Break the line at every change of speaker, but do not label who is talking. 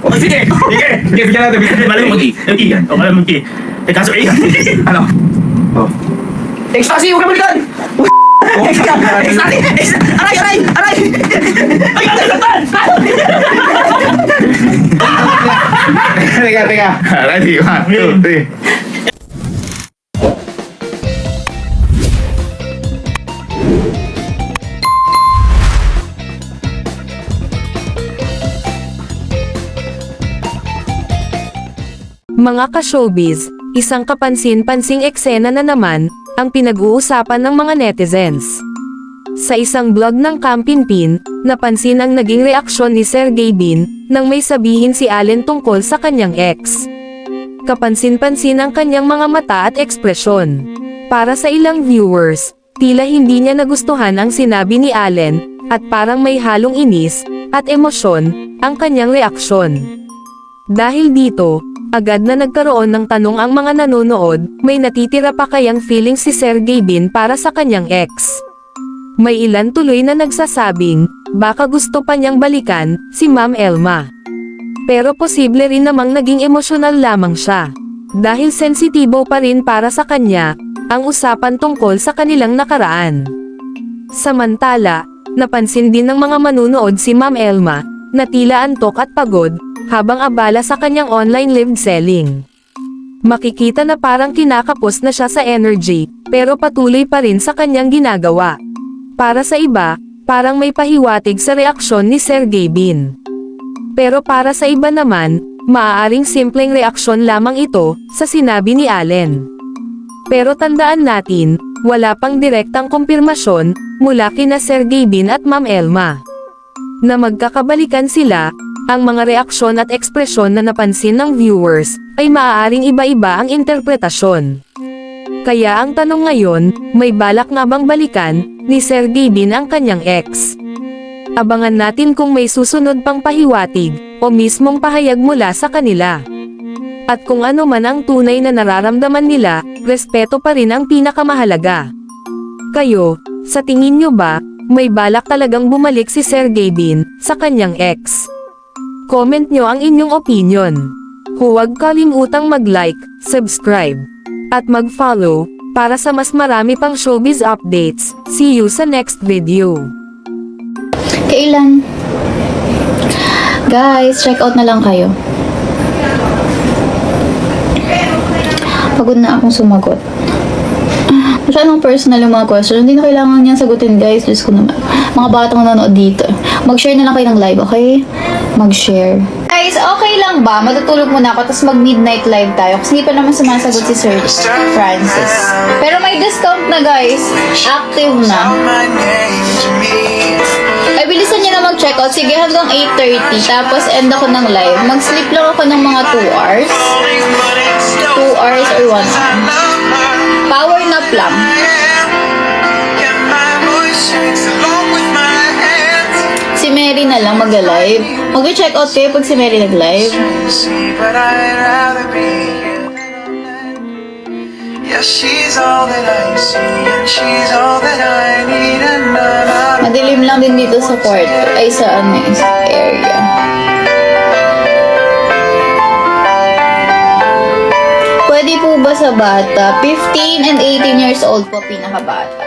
O sige, sige. Sige, bigyan natin.
Malay mo, di. Yung iyan. O malay mo, di. Eh, kaso iyan.
Ano? Oh.
Ecstasy, huwag ka balikan! Ecstasy! Aray! Aray! Aray! Ay, nasaktan!
Teka. Ready? 1, 2, 3.
Mga ka-showbiz, isang kapansin-pansing eksena na naman, ang pinag-uusapan ng mga netizens. Sa isang vlog ng Kampinpin, napansin ang naging reaksyon ni Sergey Bin, nang may sabihin si Allen tungkol sa kanyang ex. Kapansin-pansin ang kanyang mga mata at ekspresyon. Para sa ilang viewers, tila hindi niya nagustuhan ang sinabi ni Allen, at parang may halong inis, at emosyon, ang kanyang reaksyon. Dahil dito, agad na nagkaroon ng tanong ang mga nanonood, may natitira pa kayang feeling si Sergey Bin para sa kanyang ex? May ilan tuloy na nagsasabing, baka gusto pa niyang balikan, si Ma'am Elma. Pero posible rin namang naging emosyonal lamang siya. Dahil sensitibo pa rin para sa kanya, ang usapan tungkol sa kanilang nakaraan. Samantala, napansin din ng mga manunood si Ma'am Elma, na tila antok at pagod, habang abala sa kanyang online live selling. Makikita na parang kinakapos na siya sa energy, pero patuloy pa rin sa kanyang ginagawa. Para sa iba, parang may pahiwatig sa reaksyon ni Sergey Bin. Pero para sa iba naman, maaaring simpleng reaksyon lamang ito, sa sinabi ni Allen. Pero tandaan natin, wala pang direktang kumpirmasyon, mula kina Sergey Bin at Ma'am Elma, na magkakabalikan sila. Ang mga reaksyon at ekspresyon na napansin ng viewers, ay maaaring iba-iba ang interpretasyon. Kaya ang tanong ngayon, may balak nga bang balikan, ni Sergey Bin ang kanyang ex? Abangan natin kung may susunod pang pahiwatig, o mismong pahayag mula sa kanila. At kung ano man ang tunay na nararamdaman nila, respeto pa rin ang pinakamahalaga. Kayo, sa tingin nyo ba, may balak talagang bumalik si Sergey Bin, sa kanyang ex? Comment nyo ang inyong opinion. Huwag kalimutang mag-like, subscribe, at mag-follow, para sa mas marami pang showbiz updates. See you sa next video.
Kailan? Guys, check out na lang kayo. Pagod na akong sumagot. Masyadong personal yung mga questions. Hindi na kailangan niyan sagutin, guys. Diyos ko naman. Mga batang nanonood dito. Mag-share na lang kayo ng live, okay? Mag-share. Guys, okay lang ba? Matutulog muna ako, tapos mag-midnight live tayo. Kasi hindi pa naman sumasagot si Sir Francis. Pero may discount na, guys. Active na. Ay, bilisan nyo na mag-check out. Sige, hanggang 8:30. Tapos, end ako ng live. Mag-sleep lang ako ng mga 2 hours. 2 hours or 1 hour. Power nap lang. Si Mary na lang mag-live. Mag-check out kayo pag si Mary nag-live. Madilim lang din dito sa kwarto. Ay, sa area. Pwede po ba sa bata? 15 and 18 years old po pinakabata.